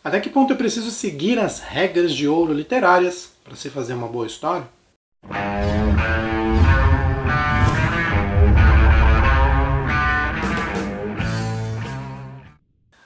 Até que ponto eu preciso seguir as regras de ouro literárias para se fazer uma boa história?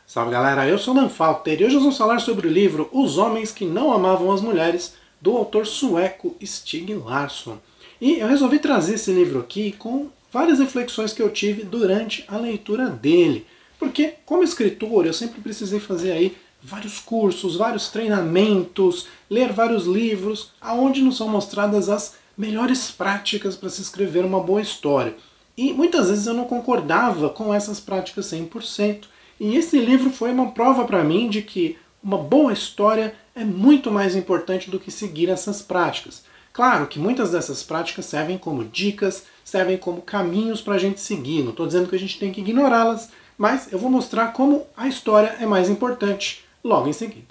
Salve galera, eu sou o Dan Falter e hoje nós vamos falar sobre o livro Os Homens que Não Amavam as Mulheres, do autor sueco Stieg Larsson. E eu resolvi trazer esse livro aqui com várias reflexões que eu tive durante a leitura dele. Porque, como escritor, eu sempre precisei fazer aí vários cursos, vários treinamentos, ler vários livros, onde nos são mostradas as melhores práticas para se escrever uma boa história. E muitas vezes eu não concordava com essas práticas 100%. E esse livro foi uma prova para mim de que uma boa história é muito mais importante do que seguir essas práticas. Claro que muitas dessas práticas servem como dicas, servem como caminhos para a gente seguir. Não estou dizendo que a gente tem que ignorá-las, mas eu vou mostrar como a história é mais importante logo em seguida.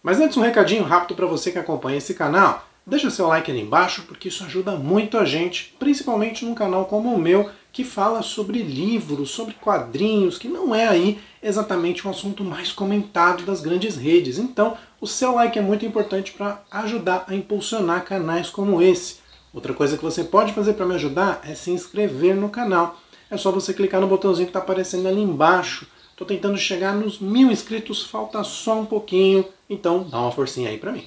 Mas antes um recadinho rápido para você que acompanha esse canal. Deixa seu like ali embaixo, porque isso ajuda muito a gente, principalmente num canal como o meu, que fala sobre livros, sobre quadrinhos, que não é aí exatamente um assunto mais comentado das grandes redes. Então, o seu like é muito importante para ajudar a impulsionar canais como esse. Outra coisa que você pode fazer para me ajudar é se inscrever no canal. É só você clicar no botãozinho que está aparecendo ali embaixo. Estou tentando chegar nos 1000 inscritos, falta só um pouquinho, então dá uma forcinha aí para mim.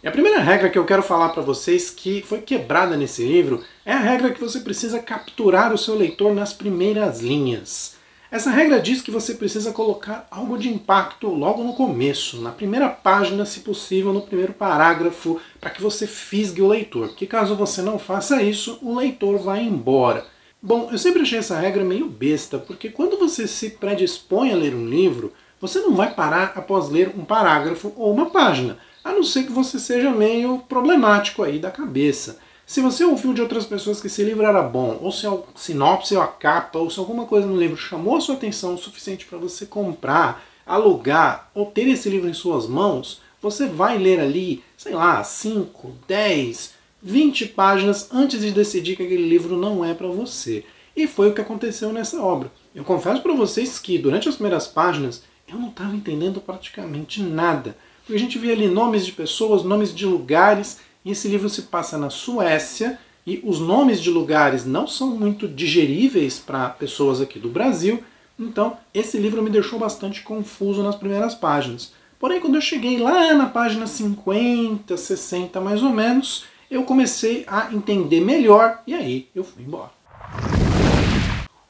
E a primeira regra que eu quero falar para vocês que foi quebrada nesse livro é a regra que você precisa capturar o seu leitor nas primeiras linhas. Essa regra diz que você precisa colocar algo de impacto logo no começo, na primeira página, se possível, no primeiro parágrafo, para que você fisgue o leitor, porque caso você não faça isso, o leitor vai embora. Bom, eu sempre achei essa regra meio besta, porque quando você se predispõe a ler um livro, você não vai parar após ler um parágrafo ou uma página, a não ser que você seja meio problemático aí da cabeça. Se você ouviu de outras pessoas que esse livro era bom, ou se a sinopse ou a capa, ou se alguma coisa no livro chamou a sua atenção o suficiente para você comprar, alugar ou ter esse livro em suas mãos, você vai ler ali, sei lá, 5, 10, 20 páginas antes de decidir que aquele livro não é para você. E foi o que aconteceu nessa obra. Eu confesso para vocês que durante as primeiras páginas eu não estava entendendo praticamente nada. Porque a gente vê ali nomes de pessoas, nomes de lugares, e esse livro se passa na Suécia, e os nomes de lugares não são muito digeríveis para pessoas aqui do Brasil, então esse livro me deixou bastante confuso nas primeiras páginas. Porém, quando eu cheguei lá na página 50, 60 mais ou menos, eu comecei a entender melhor, e aí eu fui embora.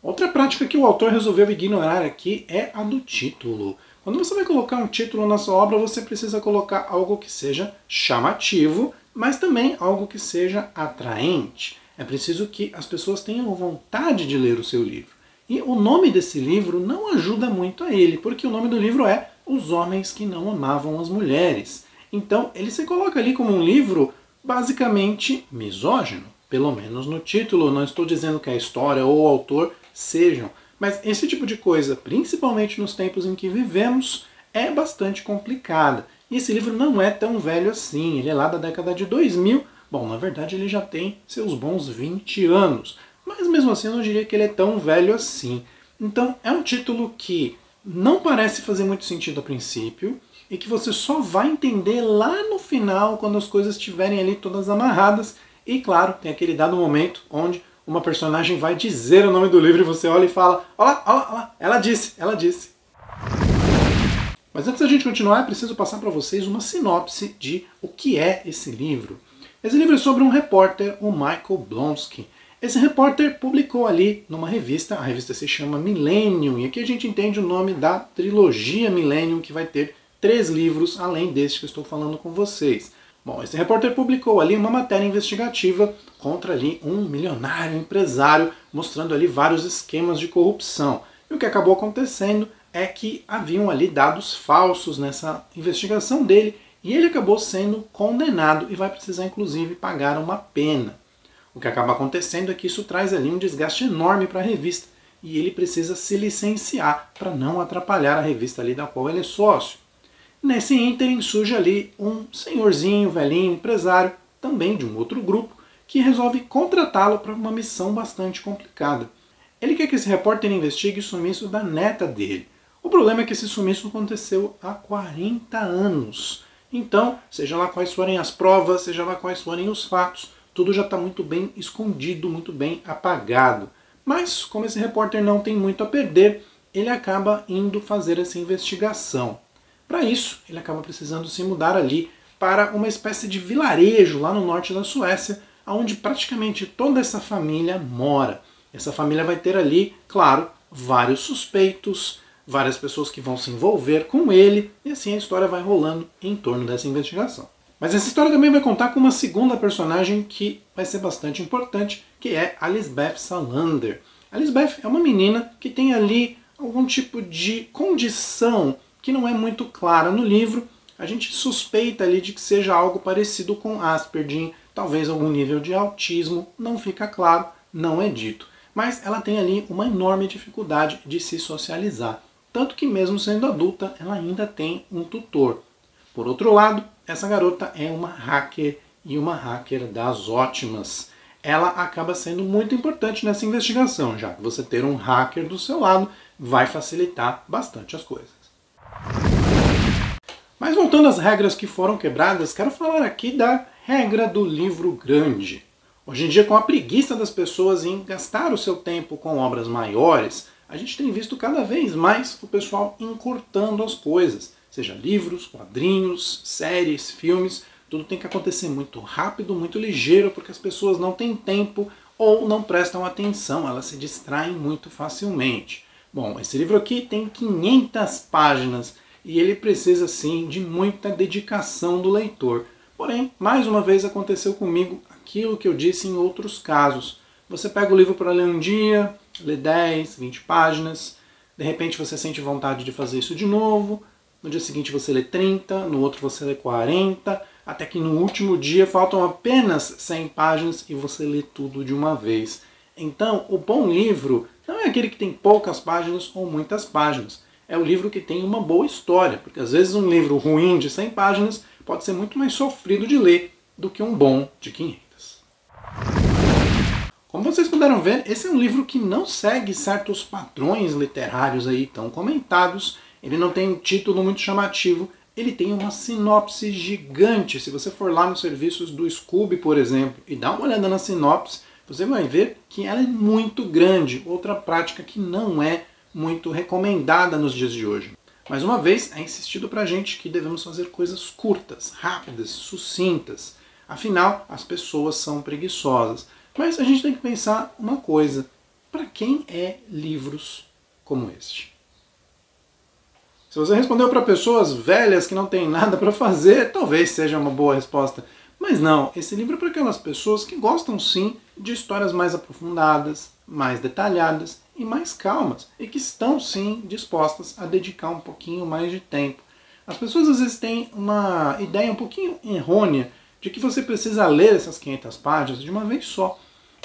Outra prática que o autor resolveu ignorar aqui é a do título. Quando você vai colocar um título na sua obra, você precisa colocar algo que seja chamativo, mas também algo que seja atraente. É preciso que as pessoas tenham vontade de ler o seu livro. E o nome desse livro não ajuda muito a ele, porque o nome do livro é Os Homens que Não Amavam as Mulheres. Então, ele se coloca ali como um livro basicamente misógino, pelo menos no título. Não estou dizendo que a história ou o autor sejam, mas esse tipo de coisa, principalmente nos tempos em que vivemos, é bastante complicada. E esse livro não é tão velho assim, ele é lá da década de 2000. Bom, na verdade ele já tem seus bons 20 anos, mas mesmo assim eu não diria que ele é tão velho assim. Então é um título que não parece fazer muito sentido a princípio, e que você só vai entender lá no final, quando as coisas estiverem ali todas amarradas. E claro, tem aquele dado momento onde uma personagem vai dizer o nome do livro e você olha e fala, olha lá, olha lá, ela disse, ela disse. Mas antes da gente continuar, é preciso passar para vocês uma sinopse de o que é esse livro. Esse livro é sobre um repórter, o Michael Blonsky. Esse repórter publicou ali numa revista, a revista se chama Millennium, e aqui a gente entende o nome da trilogia Millennium, que vai ter 3 livros, além deste que eu estou falando com vocês. Bom, esse repórter publicou ali uma matéria investigativa contra ali um milionário empresário, mostrando ali vários esquemas de corrupção. E o que acabou acontecendo é que haviam ali dados falsos nessa investigação dele, e ele acabou sendo condenado e vai precisar inclusive pagar uma pena. O que acaba acontecendo é que isso traz ali um desgaste enorme para a revista, e ele precisa se licenciar para não atrapalhar a revista ali da qual ele é sócio. Nesse ínterim surge ali um senhorzinho, velhinho, empresário, também de um outro grupo, que resolve contratá-lo para uma missão bastante complicada. Ele quer que esse repórter investigue o sumiço da neta dele. O O problema é que esse sumiço aconteceu há 40 anos. Então, seja lá quais forem as provas, seja lá quais forem os fatos, tudo já está muito bem escondido, muito bem apagado. Mas, como esse repórter não tem muito a perder, ele acaba indo fazer essa investigação. Para isso, ele acaba precisando se mudar ali para uma espécie de vilarejo lá no norte da Suécia, onde praticamente toda essa família mora. Essa família vai ter ali, claro, vários suspeitos, várias pessoas que vão se envolver com ele, e assim a história vai rolando em torno dessa investigação. Mas essa história também vai contar com uma segunda personagem que vai ser bastante importante, que é a Lisbeth Salander. A Lisbeth é uma menina que tem ali algum tipo de condição que não é muito clara no livro. A gente suspeita ali de que seja algo parecido com Asperger, talvez algum nível de autismo, não fica claro, não é dito. Mas ela tem ali uma enorme dificuldade de se socializar, tanto que mesmo sendo adulta, ela ainda tem um tutor. Por outro lado, essa garota é uma hacker e uma hacker das ótimas. Ela acaba sendo muito importante nessa investigação, já que você ter um hacker do seu lado vai facilitar bastante as coisas. Mas voltando às regras que foram quebradas, quero falar aqui da regra do livro grande. Hoje em dia, com a preguiça das pessoas em gastar o seu tempo com obras maiores, a gente tem visto cada vez mais o pessoal encurtando as coisas. Seja livros, quadrinhos, séries, filmes, tudo tem que acontecer muito rápido, muito ligeiro, porque as pessoas não têm tempo ou não prestam atenção, elas se distraem muito facilmente. Bom, esse livro aqui tem 500 páginas e ele precisa, sim, de muita dedicação do leitor. Porém, mais uma vez aconteceu comigo aquilo que eu disse em outros casos. Você pega o livro para ler um dia, lê 10, 20 páginas, de repente você sente vontade de fazer isso de novo, no dia seguinte você lê 30, no outro você lê 40, até que no último dia faltam apenas 100 páginas e você lê tudo de uma vez. Então, o bom livro não é aquele que tem poucas páginas ou muitas páginas. É o livro que tem uma boa história, porque às vezes um livro ruim de 100 páginas pode ser muito mais sofrido de ler do que um bom de 500. Como vocês puderam ver, esse é um livro que não segue certos padrões literários aí tão comentados. Ele não tem um título muito chamativo, ele tem uma sinopse gigante. Se você for lá nos serviços do Scoob, por exemplo, e dar uma olhada na sinopse, você vai ver que ela é muito grande, outra prática que não é muito recomendada nos dias de hoje. Mais uma vez, é insistido pra gente que devemos fazer coisas curtas, rápidas, sucintas. Afinal, as pessoas são preguiçosas. Mas a gente tem que pensar uma coisa, para quem é livros como este? Se você respondeu para pessoas velhas que não têm nada para fazer, talvez seja uma boa resposta. Mas não, esse livro é para aquelas pessoas que gostam sim de histórias mais aprofundadas, mais detalhadas e mais calmas, e que estão sim dispostas a dedicar um pouquinho mais de tempo. As pessoas às vezes têm uma ideia um pouquinho errônea de que você precisa ler essas 500 páginas de uma vez só.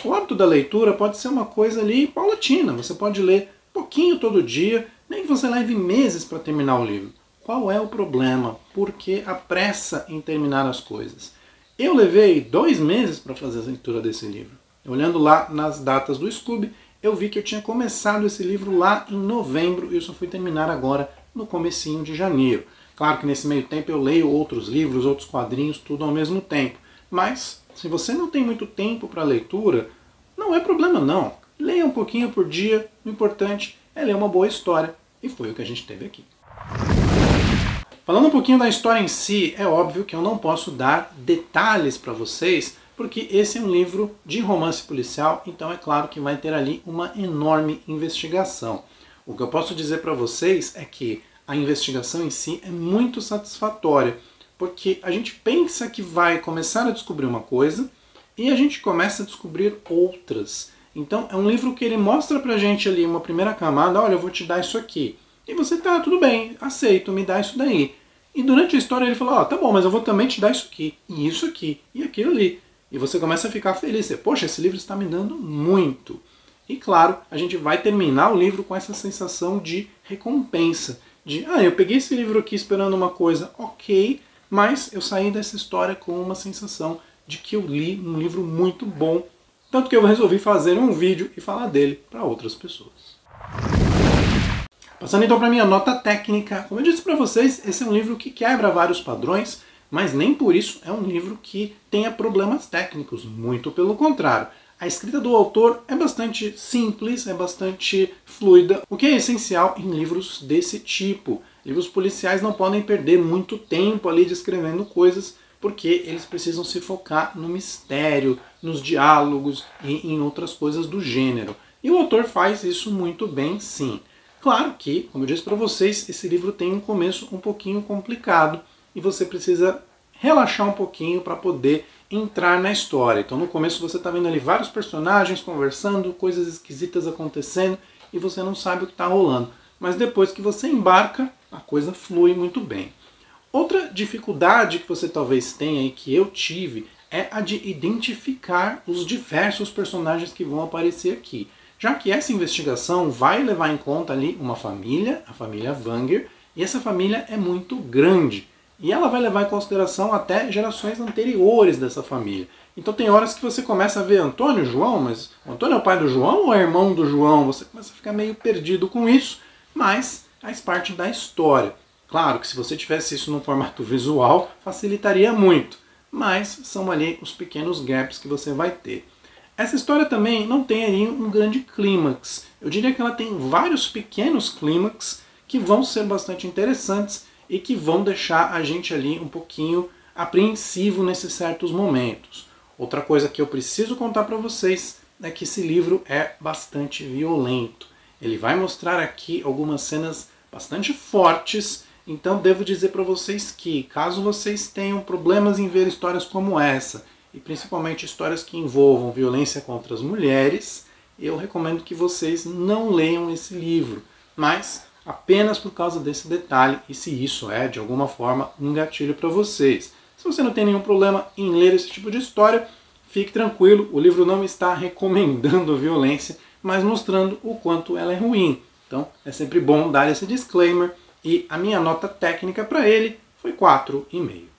O hábito da leitura pode ser uma coisa ali paulatina, você pode ler pouquinho todo dia, nem que você leve meses para terminar o livro. Qual é o problema? Por que a pressa em terminar as coisas? Eu levei 2 meses para fazer a leitura desse livro. Olhando lá nas datas do Scoob, eu vi que eu tinha começado esse livro lá em novembro e eu só fui terminar agora no comecinho de janeiro. Claro que nesse meio tempo eu leio outros livros, outros quadrinhos, tudo ao mesmo tempo. Mas, se você não tem muito tempo para leitura, não é problema não. Leia um pouquinho por dia, o importante é ler uma boa história. E foi o que a gente teve aqui. Falando um pouquinho da história em si, é óbvio que eu não posso dar detalhes para vocês, porque esse é um livro de romance policial, então é claro que vai ter ali uma enorme investigação. O que eu posso dizer para vocês é que a investigação em si é muito satisfatória, porque a gente pensa que vai começar a descobrir uma coisa e a gente começa a descobrir outras. Então é um livro que ele mostra pra gente ali uma primeira camada, olha, eu vou te dar isso aqui. E você tá, tudo bem, aceito, me dá isso daí. E durante a história ele fala, ó, tá bom, mas eu vou também te dar isso aqui, e aquilo ali. E você começa a ficar feliz, você, poxa, esse livro está me dando muito. E claro, a gente vai terminar o livro com essa sensação de recompensa. De, eu peguei esse livro aqui esperando uma coisa ok, mas eu saí dessa história com uma sensação de que eu li um livro muito bom. Tanto que eu resolvi fazer um vídeo e falar dele para outras pessoas. Passando então para a minha nota técnica, como eu disse para vocês, esse é um livro que quebra vários padrões, mas nem por isso é um livro que tenha problemas técnicos, muito pelo contrário. A escrita do autor é bastante simples, é bastante fluida, o que é essencial em livros desse tipo. Livros policiais não podem perder muito tempo ali descrevendo coisas, porque eles precisam se focar no mistério, nos diálogos e em outras coisas do gênero. E o autor faz isso muito bem, sim. Claro que, como eu disse para vocês, esse livro tem um começo um pouquinho complicado e você precisa relaxar um pouquinho para poder entrar na história. Então no começo você está vendo ali vários personagens conversando, coisas esquisitas acontecendo e você não sabe o que está rolando. Mas depois que você embarca, a coisa flui muito bem. Outra dificuldade que você talvez tenha e que eu tive é a de identificar os diversos personagens que vão aparecer aqui. Já que essa investigação vai levar em conta ali uma família, a família Wanger, e essa família é muito grande. E ela vai levar em consideração até gerações anteriores dessa família. Então tem horas que você começa a ver Antônio, João, mas o Antônio é o pai do João ou é irmão do João? Você começa a ficar meio perdido com isso, mas faz parte da história. Claro que se você tivesse isso no formato visual, facilitaria muito, mas são ali os pequenos gaps que você vai ter. Essa história também não tem ali um grande clímax. Eu diria que ela tem vários pequenos clímax que vão ser bastante interessantes e que vão deixar a gente ali um pouquinho apreensivo nesses certos momentos. Outra coisa que eu preciso contar para vocês é que esse livro é bastante violento. Ele vai mostrar aqui algumas cenas bastante fortes, então devo dizer para vocês que, caso vocês tenham problemas em ver histórias como essa, e principalmente histórias que envolvam violência contra as mulheres, eu recomendo que vocês não leiam esse livro, mas apenas por causa desse detalhe, e se isso é, de alguma forma, um gatilho para vocês. Se você não tem nenhum problema em ler esse tipo de história, fique tranquilo, o livro não está recomendando violência, mas mostrando o quanto ela é ruim. Então é sempre bom dar esse disclaimer, e a minha nota técnica para ele foi 4,5.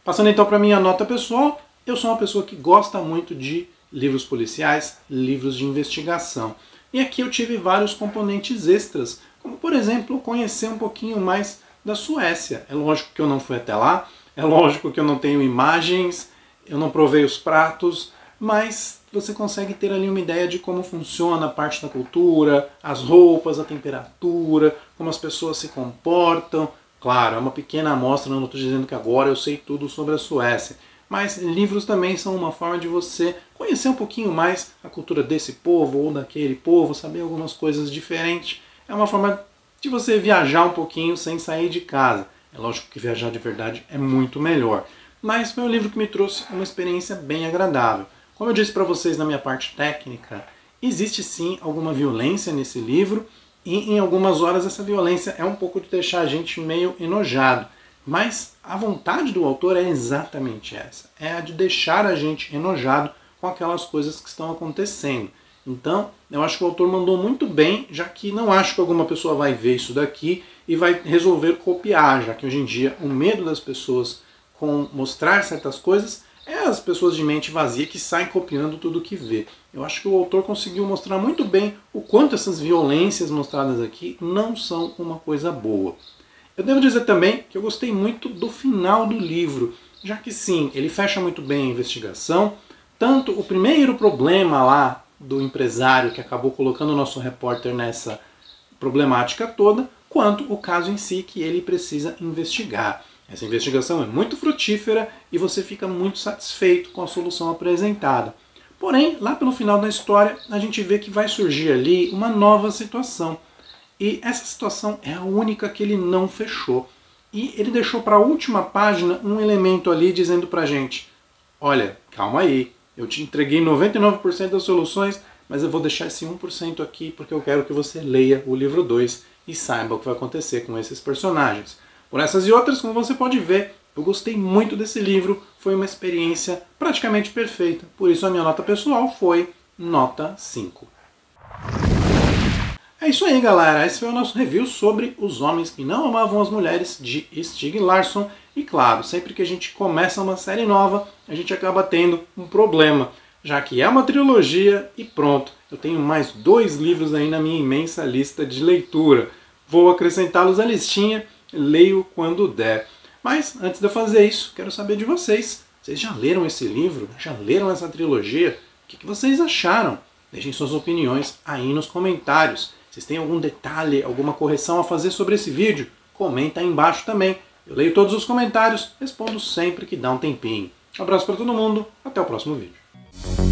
Passando então para a minha nota pessoal, eu sou uma pessoa que gosta muito de livros policiais, livros de investigação. E aqui eu tive vários componentes extras, como por exemplo, conhecer um pouquinho mais da Suécia. É lógico que eu não fui até lá, é lógico que eu não tenho imagens, eu não provei os pratos, mas você consegue ter ali uma ideia de como funciona a parte da cultura, as roupas, a temperatura, como as pessoas se comportam. Claro, é uma pequena amostra, não estou dizendo que agora eu sei tudo sobre a Suécia. Mas livros também são uma forma de você conhecer um pouquinho mais a cultura desse povo ou daquele povo, saber algumas coisas diferentes. É uma forma de você viajar um pouquinho sem sair de casa. É lógico que viajar de verdade é muito melhor. Mas foi um livro que me trouxe uma experiência bem agradável. Como eu disse para vocês na minha parte técnica, existe sim alguma violência nesse livro, e em algumas horas essa violência é um pouco de deixar a gente meio enojado. Mas a vontade do autor é exatamente essa. É a de deixar a gente enojado com aquelas coisas que estão acontecendo. Então, eu acho que o autor mandou muito bem, já que não acho que alguma pessoa vai ver isso daqui e vai resolver copiar, já que hoje em dia o medo das pessoas com mostrar certas coisas é as pessoas de mente vazia que saem copiando tudo que vê. Eu acho que o autor conseguiu mostrar muito bem o quanto essas violências mostradas aqui não são uma coisa boa. Eu devo dizer também que eu gostei muito do final do livro, já que sim, ele fecha muito bem a investigação, tanto o primeiro problema lá do empresário que acabou colocando o nosso repórter nessa problemática toda, quanto o caso em si que ele precisa investigar. Essa investigação é muito frutífera e você fica muito satisfeito com a solução apresentada. Porém, lá pelo final da história, a gente vê que vai surgir ali uma nova situação. E essa situação é a única que ele não fechou. E ele deixou para a última página um elemento ali dizendo pra gente: olha, calma aí, eu te entreguei 99% das soluções, mas eu vou deixar esse 1% aqui porque eu quero que você leia o livro 2 e saiba o que vai acontecer com esses personagens. Por essas e outras, como você pode ver, eu gostei muito desse livro, foi uma experiência praticamente perfeita, por isso a minha nota pessoal foi nota 5. É isso aí, galera, esse foi o nosso review sobre Os Homens que Não Amavam as Mulheres, de Stieg Larsson. E claro, sempre que a gente começa uma série nova, a gente acaba tendo um problema. já que é uma trilogia e pronto, eu tenho mais 2 livros aí na minha imensa lista de leitura. Vou acrescentá-los à listinha, leio quando der. Mas antes de eu fazer isso, quero saber de vocês. Vocês já leram esse livro? Já leram essa trilogia? O que vocês acharam? Deixem suas opiniões aí nos comentários. Vocês têm algum detalhe, alguma correção a fazer sobre esse vídeo? Comenta aí embaixo também. Eu leio todos os comentários, respondo sempre que dá um tempinho. Um abraço para todo mundo, até o próximo vídeo.